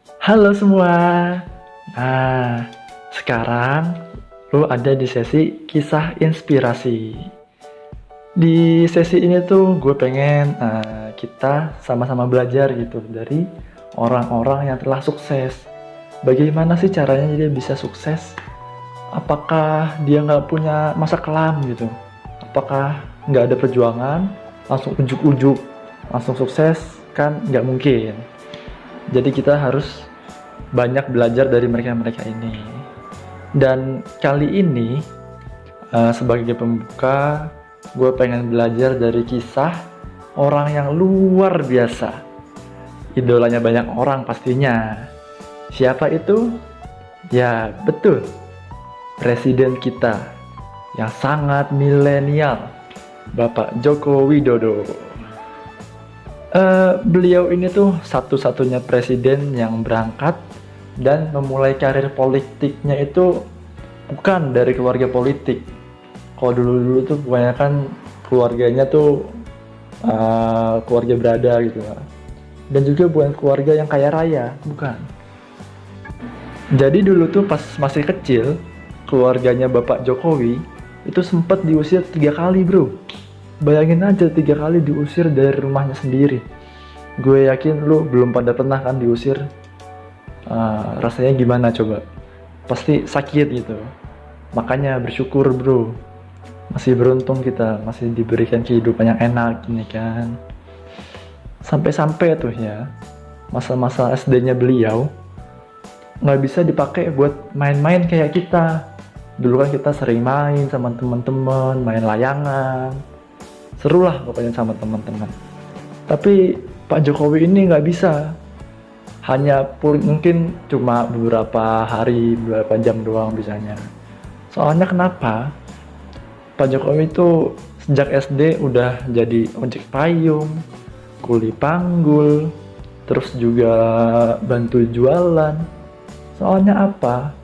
Halo semua. Nah, sekarang lu ada di sesi kisah inspirasi. Di sesi ini tuh gue pengen kita sama-sama belajar gitu dari orang-orang yang telah sukses. Bagaimana sih caranya dia bisa sukses? Apakah dia nggak punya masa kelam gitu? Apakah nggak ada perjuangan, langsung ujuk-ujuk, langsung sukses? Kan nggak mungkin. Jadi kita harus banyak belajar dari mereka-mereka ini. Dan kali ini sebagai pembuka, gue pengen belajar dari kisah orang yang luar biasa. Idolanya banyak orang pastinya. Siapa itu? Ya betul, presiden kita yang sangat milenial, Bapak Joko Widodo. Beliau ini tuh satu-satunya presiden yang berangkat dan memulai karir politiknya itu bukan dari keluarga politik. Kalau dulu-dulu tuh kebanyakan keluarganya tuh keluarga berada gitu lah. Dan juga bukan keluarga yang kaya raya, bukan. Jadi dulu tuh pas masih kecil, keluarganya Bapak Jokowi itu sempat diusir 3 kali, bro. Bayangin aja 3 kali diusir dari rumahnya sendiri. Gue yakin lu belum pada pernah kan diusir. Rasanya gimana coba? Pasti sakit gitu. Makanya bersyukur, bro. Masih beruntung kita masih diberikan kehidupan yang enak ini kan. Sampai-sampai tuh ya, masa-masa SD-nya beliau nggak bisa dipakai buat main-main kayak kita. Dulu kan kita sering main sama teman-teman, main layangan. Seru lah pokoknya sama teman-teman. Tapi Pak Jokowi ini nggak bisa. Hanya mungkin cuma beberapa hari, beberapa jam doang bisanya. Soalnya kenapa? Pak Jokowi itu sejak SD udah jadi ojek payung, kuli panggul, terus juga bantu jualan. Soalnya apa?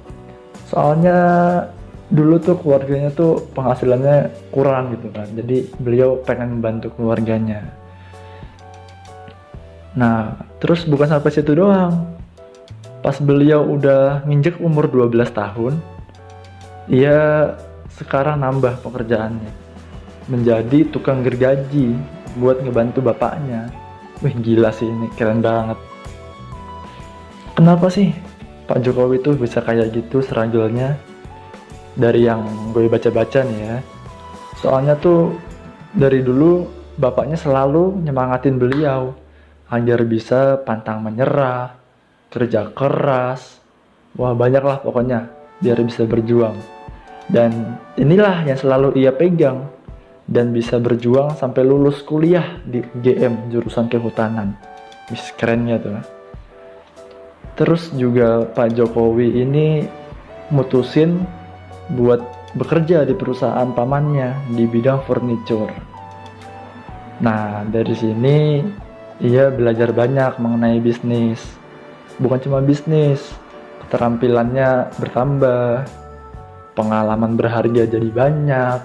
Soalnya dulu tuh keluarganya tuh penghasilannya kurang gitu kan. Jadi beliau pengen membantu keluarganya. Nah, terus bukan sampai situ doang. Pas beliau udah nginjek umur 12 tahun, ia sekarang nambah pekerjaannya. Menjadi tukang gergaji buat ngebantu bapaknya. Wih, gila sih ini, keren banget. Kenapa sih Pak Jokowi tuh bisa kayak gitu struggle-nya? Dari yang gue baca-baca nih ya. Soalnya tuh dari dulu bapaknya selalu nyemangatin beliau agar bisa pantang menyerah, kerja keras. Wah, banyak lah pokoknya biar bisa berjuang. Dan inilah yang selalu ia pegang dan bisa berjuang sampai lulus kuliah di UGM jurusan kehutanan. Wis, kerennya tuh. Terus juga Pak Jokowi ini mutusin buat bekerja di perusahaan pamannya di bidang furniture. Nah, dari sini ia belajar banyak mengenai bisnis. Bukan cuma bisnis, keterampilannya bertambah, pengalaman berharga jadi banyak,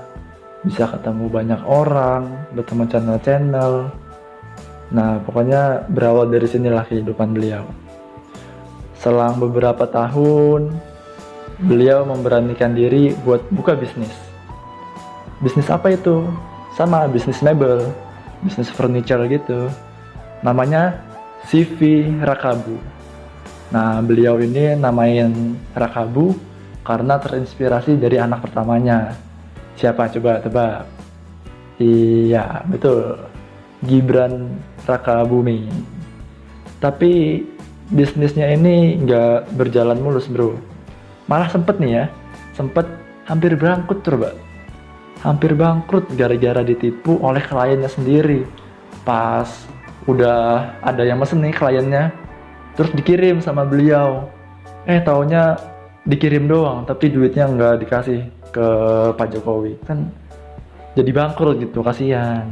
bisa ketemu banyak orang, bertemu channel-channel. Nah, pokoknya berawal dari sinilah kehidupan beliau. Selang beberapa tahun, beliau memberanikan diri buat buka bisnis. Bisnis apa itu? Sama, bisnis mebel, bisnis furniture gitu. Namanya CV Rakabu. Nah, beliau ini namain Rakabu karena terinspirasi dari anak pertamanya. Siapa coba tebak? Iya, betul. Gibran Rakabuming. Tapi bisnisnya ini nggak berjalan mulus, bro. Malah sempet nih ya, sempet hampir bangkrut coba. Hampir bangkrut gara-gara ditipu oleh kliennya sendiri. Pas udah ada yang mesen nih kliennya, terus dikirim sama beliau. Taunya dikirim doang, tapi duitnya nggak dikasih ke Pak Jokowi. Kan jadi bangkrut gitu, kasihan.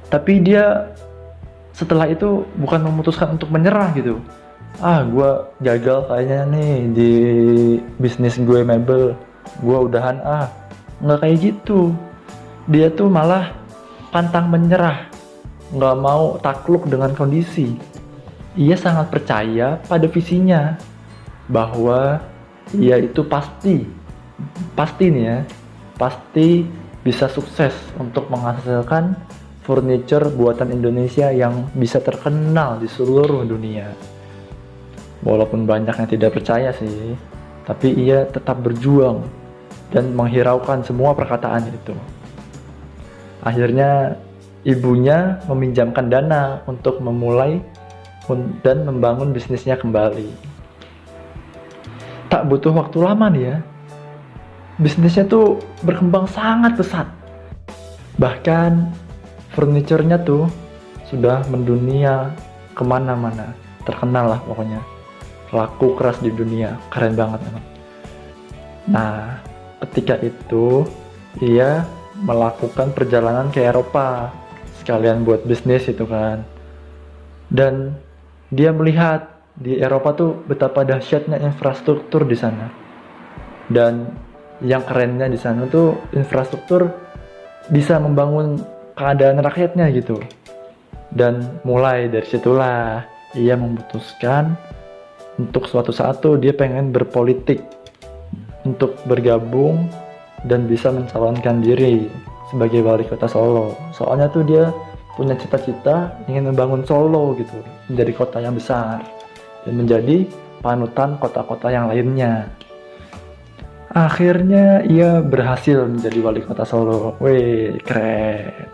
Tapi dia setelah itu bukan memutuskan untuk menyerah gitu. Gue gagal kayaknya nih di bisnis gue mebel, gue udahan nggak kayak gitu. Dia tuh malah pantang menyerah, nggak mau takluk dengan kondisi. ia sangat percaya pada visinya bahwa ia itu pasti nih ya, pasti bisa sukses untuk menghasilkan furniture buatan Indonesia yang bisa terkenal di seluruh dunia. Walaupun banyak yang tidak percaya sih, tapi ia tetap berjuang dan menghiraukan semua perkataan itu. Akhirnya ibunya meminjamkan dana untuk memulai dan membangun bisnisnya kembali. Tak butuh waktu lama nih ya, bisnisnya tuh berkembang sangat pesat. Bahkan furniturnya tuh sudah mendunia kemana-mana, terkenal lah pokoknya, laku keras di dunia, keren banget emang. Nah, ketika itu ia melakukan perjalanan ke Eropa sekalian buat bisnis itu kan, dan dia melihat di Eropa tuh betapa dahsyatnya infrastruktur di sana. Dan yang kerennya di sana tuh infrastruktur bisa membangun keadaan rakyatnya gitu. Dan mulai dari situlah ia memutuskan untuk suatu saat tuh dia pengen berpolitik, untuk bergabung dan bisa mencalonkan diri sebagai wali kota Solo. Soalnya tuh dia punya cita-cita ingin membangun Solo gitu, menjadi kota yang besar dan menjadi panutan kota-kota yang lainnya. Akhirnya ia berhasil menjadi wali kota Solo. Wih, keren.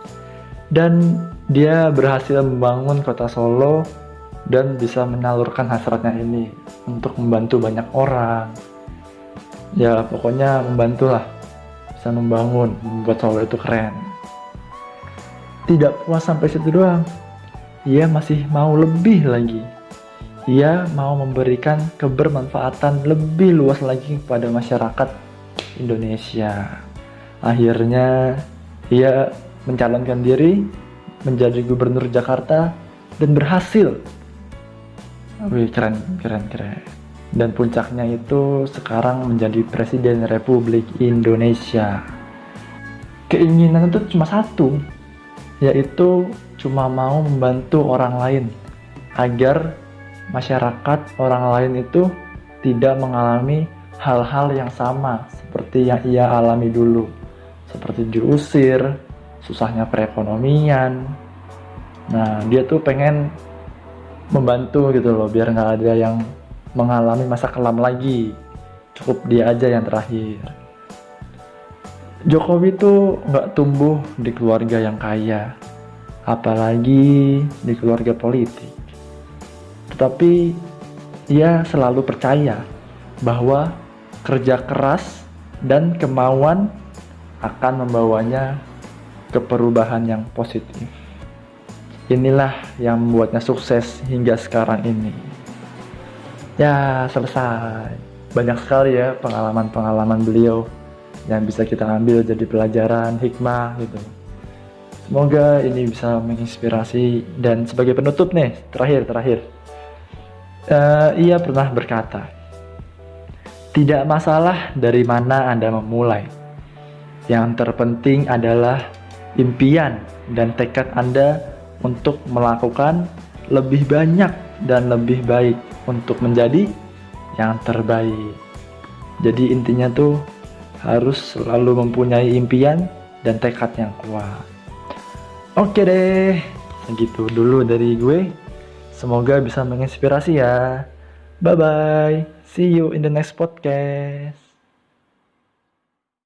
Dan dia berhasil membangun kota Solo dan bisa menyalurkan hasratnya ini untuk membantu banyak orang. Ya, pokoknya membantulah, bisa membangun, membuat Solo itu keren. Tidak puas sampai situ doang, ia masih mau lebih lagi. Ia mau memberikan kebermanfaatan lebih luas lagi kepada masyarakat Indonesia. Akhirnya ia mencalonkan diri menjadi gubernur Jakarta dan berhasil. Wih, keren. Dan puncaknya itu sekarang menjadi Presiden Republik Indonesia. Keinginan itu cuma satu, yaitu cuma mau membantu orang lain agar masyarakat orang lain itu tidak mengalami hal-hal yang sama seperti yang ia alami dulu, seperti diusir, susahnya perekonomian. Nah, dia tuh pengen membantu gitu loh, biar nggak ada yang mengalami masa kelam lagi, cukup dia aja yang terakhir. Jokowi tuh nggak tumbuh di keluarga yang kaya, apalagi di keluarga politik. Tetapi ia selalu percaya bahwa kerja keras dan kemauan akan membawanya ke perubahan yang positif. Inilah yang membuatnya sukses hingga sekarang ini. Ya, selesai. Banyak sekali ya pengalaman-pengalaman beliau yang bisa kita ambil jadi pelajaran, hikmah gitu. Semoga ini bisa menginspirasi. Dan sebagai penutup nih, terakhir. Ia pernah berkata, tidak masalah dari mana Anda memulai. Yang terpenting adalah impian dan tekad Anda untuk melakukan lebih banyak dan lebih baik untuk menjadi yang terbaik. Jadi intinya tuh harus selalu mempunyai impian dan tekad yang kuat. Oke deh, segitu dulu dari gue. Semoga bisa menginspirasi ya. Bye bye. See you in the next podcast.